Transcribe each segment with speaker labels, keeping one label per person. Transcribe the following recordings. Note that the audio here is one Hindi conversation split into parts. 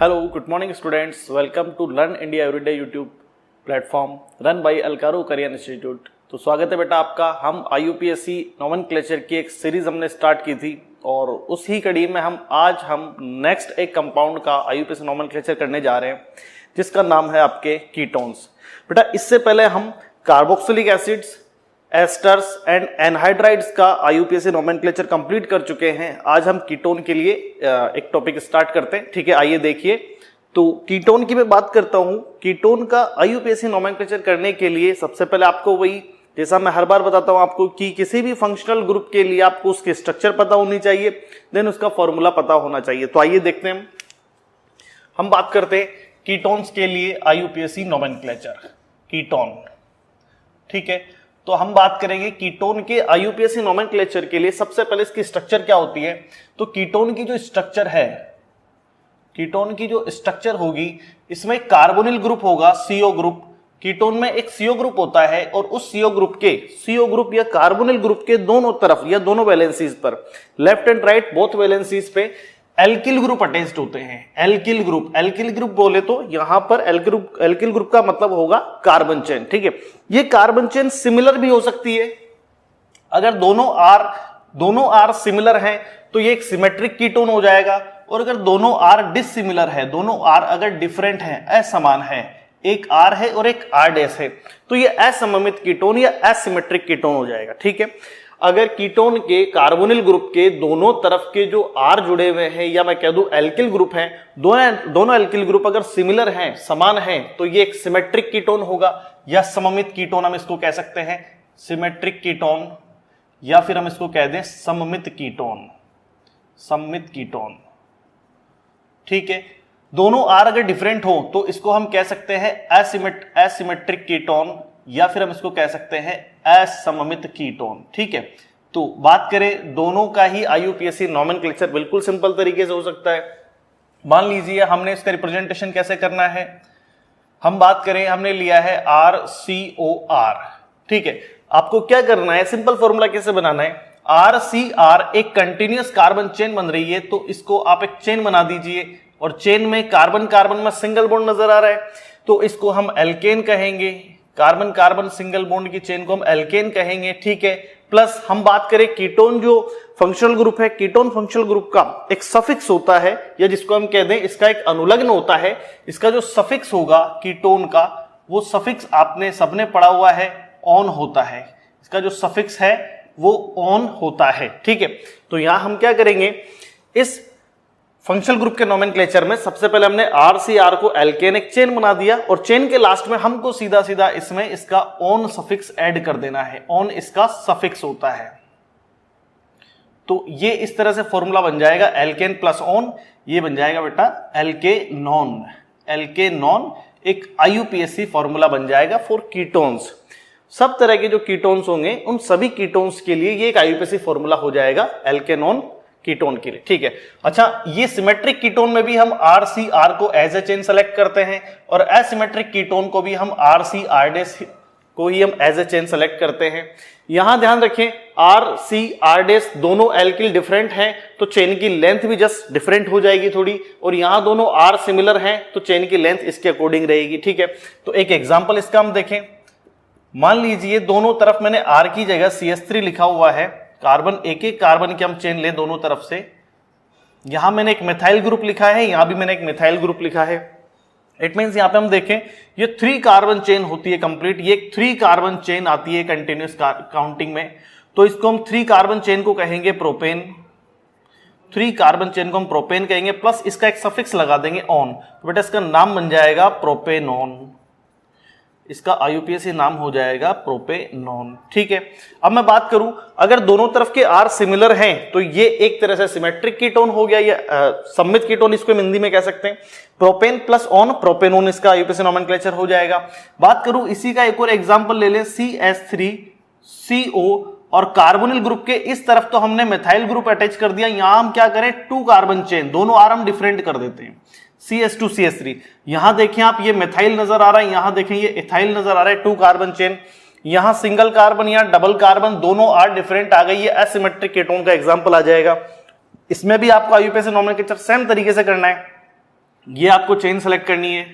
Speaker 1: Hello, good morning students. Welcome to learn India everyday YouTube platform run by अल्कारो करियर इंस्टीट्यूट। तो स्वागत है बेटा आपका। हम IUPAC नोमेनक्लेचर की एक सीरीज हमने स्टार्ट की थी और उसी कड़ी में हम नेक्स्ट एक कंपाउंड का IUPAC नोमेनक्लेचर करने जा रहे हैं जिसका नाम है आपके कीटोन्स। बेटा इससे पहले हम carboxylic acids, asters and anhydrides का IUPAC नोमेनक्लेचर कंप्लीट कर चुके हैं। आज हम कीटोन के लिए एक टॉपिक स्टार्ट करते हैं। ठीक है, आइए देखिए। तो कीटोन की मैं बात करता हूं। कीटोन का IUPAC नोमेनक्लेचर करने के लिए सबसे पहले आपको वही, जैसा मैं हर बार बताता हूं आपको, कि किसी भी फंक्शनल ग्रुप के लिए आपको उसकी स्ट्रक्चर पता होनी चाहिए, देन उसका फॉर्मूला पता होना चाहिए। तो आइए देखते हैं, हम बात करते हैं कीटोन्स के लिए IUPAC नोमेनक्लेचर। कीटोन, ठीक है। तो हम बात करेंगे कीटोन के IUPAC नोमेनक्लेचर के लिए। सबसे पहले इसकी स्ट्रक्चर क्या होती है। तो कीटोन की जो स्ट्रक्चर है, कीटोन की जो स्ट्रक्चर होगी, इसमें कार्बोनिल ग्रुप होगा, CO ग्रुप। कीटोन में एक CO ग्रुप होता है और उस CO ग्रुप या कार्बोनिल ग्रुप के दोनों तरफ या दोनों वैलेंसीज पर, left and right both valencies पे एल्किल ग्रुप अटैच्ड होते हैं। एल्किल ग्रुप बोले तो यहां पर एल्किल ग्रुप का मतलब होगा कार्बन चेन। ठीक है, ये कार्बन चेन सिमिलर भी हो सकती है। अगर दोनों आर सिमिलर हैं तो ये एक सिमेट्रिक कीटोन हो जाएगा, और अगर दोनों आर डिसिमिलर है, दोनों आर अगर डिफरेंट है, असमान है, एक आर है और एक आर डैश है, तो ये असममित कीटोन या एसिमेट्रिक कीटोन हो जाएगा। ठीक है, अगर कीटोन के कार्बोनिल ग्रुप के दोनों तरफ के जो आर जुड़े हुए हैं, या मैं कह दूं एल्किल ग्रुप हैं, दोनों एल्किल ग्रुप अगर सिमिलर हैं, समान हैं, तो ये एक सिमेट्रिक कीटोन होगा या सममित कीटोन हम इसको कह सकते हैं। सिमेट्रिक कीटोन, या फिर हम इसको कह दें सममित कीटोन। ठीक है, दोनों आर अगर डिफरेंट हो तो इसको हम कह सकते हैं एसिमेट्रिक कीटोन, या फिर हम इसको कह सकते हैं असममित कीटोन। ठीक है, तो बात करें दोनों का ही IUPAC नोमेनक्लेचर बिल्कुल सिंपल तरीके से हो सकता है। मान लीजिए हमने इसका रिप्रेजेंटेशन कैसे करना है। हम बात करें, हमने लिया है RCOR। ठीक है, आपको क्या करना है, सिंपल फॉर्मूला कैसे बनाना है। RCR एक कंटिन्यूअस कार्बन चेन बन रही है, तो इसको आप एक चेन बना दीजिए, और चेन में कार्बन में सिंगल बॉन्ड नजर आ रहा है, तो इसको हम एल्केन कहेंगे। कार्बन सिंगल बॉन्ड की चेन को हम एल्केन कहेंगे। ठीक है, प्लस हम बात करें कीटोन जो फंक्शनल ग्रुप है, कीटोन फंक्शनल ग्रुप का एक सफिक्स होता है, या जिसको हम कह दें इसका एक अनुलग्न होता है। इसका जो सफिक्स होगा कीटोन का, वो सफिक्स आपने सबने पढ़ा हुआ है, ऑन होता है। इसका जो सफिक्स है वो ऑन होता है। ठीक है, तो यहां हम क्या करेंगे, इस फंक्शनल ग्रुप के नोमेनक्लेचर में सबसे पहले हमने RCR को एल्केन एक चेन बना दिया, और चेन के लास्ट में हमको सीधा इसमें इसका ऑन सफिक्स ऐड कर देना है। ऑन इसका सफिक्स होता है, तो ये इस तरह से फॉर्मूला बन जाएगा, एल्केन प्लस ऑन, ये बन जाएगा बेटा एल्केनॉन। एक IUPAC फॉर्मूला बन जाएगा फॉर कीटोन्स। सब तरह के जो कीटोन्स होंगे उन सभी कीटोन्स के लिए ये एक IUPAC फॉर्मूला हो जाएगा एल्केनॉन कीटोन के लिए। ठीक है, अच्छा, ये सिमेट्रिक कीटोन में भी हम RCR को एज ए चेन सेलेक्ट करते हैं, और एसिमेट्रिक कीटोन को भी हम RCR' को ही हम एज ए चेन सेलेक्ट करते हैं। यहां ध्यान रखें, RCR' दोनों एल्किल डिफरेंट हैं, तो चेन की लेंथ भी जस्ट डिफरेंट हो जाएगी थोड़ी, और यहां दोनों R सिमिलर हैं, तो चेन की लेंथ इसके अकॉर्डिंग रहेगी। ठीक है, तो एक एग्जांपल इसका हम देखें। मान लीजिए दोनों तरफ मैंने R की जगह CH3 लिखा हुआ है। एक कार्बन की हम चेन ले दोनों तरफ से। यहां मैंने एक मिथाइल ग्रुप लिखा है, यहां भी मैंने एक मिथाइल ग्रुप लिखा है। इट मींस यहां पे हम देखें, ये 3 कार्बन चेन होती है कंप्लीट, ये 3 कार्बन चेन आती है कंटिन्यूअस काउंटिंग में, तो इसको हम 3 कार्बन चेन को कहेंगे प्रोपेन। 3 कार्बन चेन को हम प्रोपेन कहेंगे, प्लस इसका एक सफिक्स लगा देंगे ऑन, तो बेटा इसका नाम बन जाएगा प्रोपेनॉन। इसका IUPAC नाम हो जाएगा प्रोपेनॉन। ठीक है, अब मैं बात करूं, अगर दोनों तरफ के R सिमिलर हैं तो ये एक तरह से सिमेट्रिक कीटोन हो गया, या सममित कीटोन इसको हिंदी में कह सकते हैं। प्रोपेन प्लस ऑन प्रोपेनॉन इसका IUPAC नोमेनक्लेचर हो जाएगा। बात करूं इसी का एक और एग्जांपल ले लें, CH3CO, और कार्बोनिल ग्रुप के इस तरफ तो हमने मिथाइल ग्रुप अटैच कर दिया। यहां हम क्या करें, 2 कार्बन चेन, दोनों आर हम डिफरेंट कर देते हैं, CH2 CH3। यहां देखें आप, ये मिथाइल नजर आ रहा है, यहां देखें ये इथाइल नजर आ रहा है, 2 कार्बन चेन। यहां सिंगल कार्बन, यहां डबल कार्बन, दोनों आर डिफरेंट आ गई, ये एसिमेट्रिक कीटोन का एग्जांपल आ जाएगा। इसमें भी आपको IUPAC नोमेनक्लेचर सेम तरीके से करना है। ये आपको चेन सेलेक्ट करनी है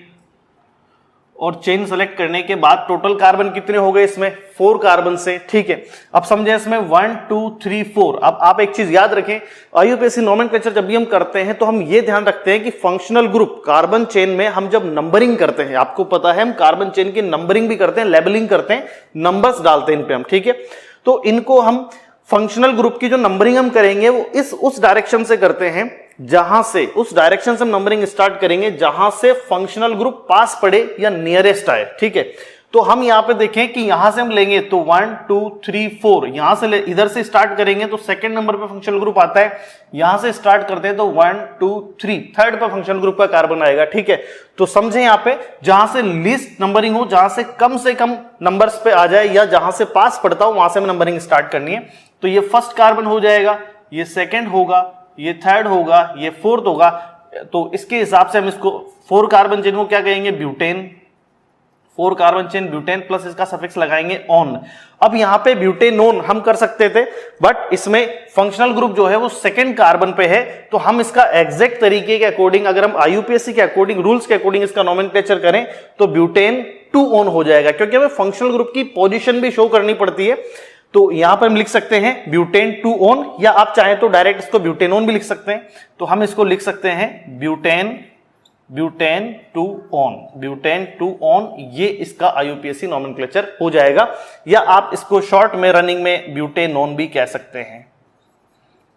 Speaker 1: और चेन सेलेक्ट करने के बाद टोटल कार्बन कितने हो गए इसमें 4 कार्बन से, ठीक है। अब समझे इसमें 1 2 3 4। अब आप एक चीज याद रखें, आईयूपीएसी नोमेनक्लेचर जब भी हम करते हैं तो हम ये ध्यान रखते हैं कि फंक्शनल ग्रुप कार्बन चेन में हम जब नंबरिंग करते हैं, आपको पता है हम कार्बन चेन की नंबरिंग भी करते हैं, लेबलिंग करते हैं, नंबर्स डालते हैं इन पे हम, ठीक है। तो इनको हम फंक्शनल ग्रुप की जो नंबरिंग हम करेंगे वो उस डायरेक्शन से करते हैं जहां से, उस डायरेक्शन से हम नंबरिंग स्टार्ट करेंगे जहां से फंक्शनल ग्रुप पास पड़े या नियरेस्ट आए, ठीक है। तो हम यहां पे देखें कि यहां से हम लेंगे तो 1 2 3 4, यहां से इधर से स्टार्ट करेंगे तो सेकंड नंबर पे फंक्शनल ग्रुप आता है, यहां से स्टार्ट करते हैं तो 1 2 3 थर्ड पे फंक्शनल ग्रुप का कार्बन आएगा, ठीक है। तो समझे यहां पे जहां से लीस्ट नंबरिंग हो, जहां से कम नंबर्स पे आ जाए या जहां से पास पड़ता हो वहां से हमें नंबरिंग स्टार्ट करनी है। तो ये फर्स्ट कार्बन हो जाएगा, ये सेकंड होगा, ये थर्ड होगा, ये फोर्थ होगा। तो इसके हिसाब से हम इसको 4 कार्बन चेन को क्या कहेंगे, butane. 4 carbon chain butane plus इसका सफिक्स लगाएंगे ऑन। अब यहां पे ब्यूटेनोन हम कर सकते थे, बट इसमें फंक्शनल ग्रुप जो है वो सेकंड कार्बन पे है, तो हम इसका एग्जैक्ट तरीके के अकॉर्डिंग, अगर हम आईयूपीएसी के अकॉर्डिंग, रूल्स के अकॉर्डिंग इसका नोमेनक्लेचर करें तो ब्यूटेन 2 ऑन हो जाएगा, क्योंकि हमें फंक्शनल ग्रुप की पोजीशन भी शो करनी पड़ती है। तो यहां पर हम लिख सकते हैं ब्यूटेन 2 ऑन, या आप चाहें तो डायरेक्ट इसको ब्यूटेनोन भी लिख सकते हैं। तो हम इसको लिख सकते हैं ब्यूटेन 2 ऑन, ब्यूटेन 2 ऑन, ये इसका आईयूपीएसी नोमेनक्लेचर हो जाएगा। या आप इसको शॉर्ट में रनिंग में ब्यूटेनोन भी कह सकते हैं,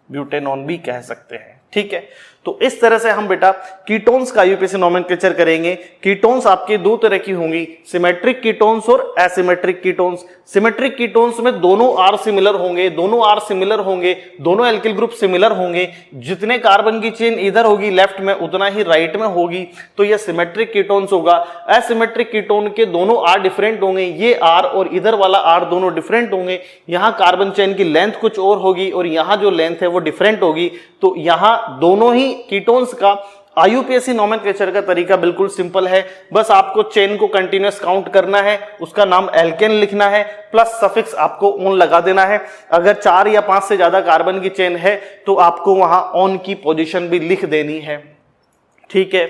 Speaker 1: ब्यूटेनोन भी कह सकते हैं, ठीक है। तो इस तरह से हम बेटा कीटोन्स का आईयूपीएसी नोमेनक्लेचर करेंगे। कीटोन्स आपके 2 तरह की होंगी, सिमेट्रिक कीटोन्स और एसिमेट्रिक कीटोन्स। सिमेट्रिक कीटोन्स में दोनों आर सिमिलर होंगे, दोनों एल्किल ग्रुप सिमिलर होंगे, जितने कार्बन की चेन इधर होगी लेफ्ट में उतना ही राइट में होगी, तो ये सिमेट्रिक कीटोन्स होगा। एसिमेट्रिक कीटोन के दोनों आर डिफरेंट होंगे, ये आर और इधर वाला आर दोनों डिफरेंट होंगे, यहां कार्बन चेन की लेंथ कुछ और होगी और यहां जो लेंथ है वो डिफरेंट होगी। तो यहां दोनों ही कीटोन्स का आईयूपीएसी नोमेनक्लेचर का तरीका बिल्कुल सिंपल है, बस आपको चेन को कंटीन्यूअस काउंट करना है, उसका नाम एल्केन लिखना है, प्लस सफिक्स आपको ऑन लगा देना है। अगर 4 या 5 से ज्यादा कार्बन की चेन है तो आपको वहां ऑन की पोजीशन भी लिख देनी है, ठीक है।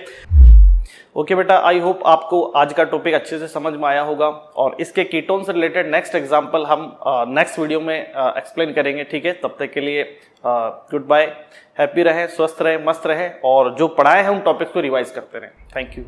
Speaker 1: ओके बेटा, आई होप आपको आज का टॉपिक अच्छे से समझ में आया होगा, और इसके कीटोन से रिलेटेड नेक्स्ट एग्जांपल हम नेक्स्ट वीडियो में एक्सप्लेन करेंगे, ठीक है। तब तक के लिए गुड बाय, हैप्पी रहें, स्वस्थ रहें, मस्त रहें, और जो पढ़ाए हैं उन टॉपिक्स को रिवाइज करते रहें। Thank you.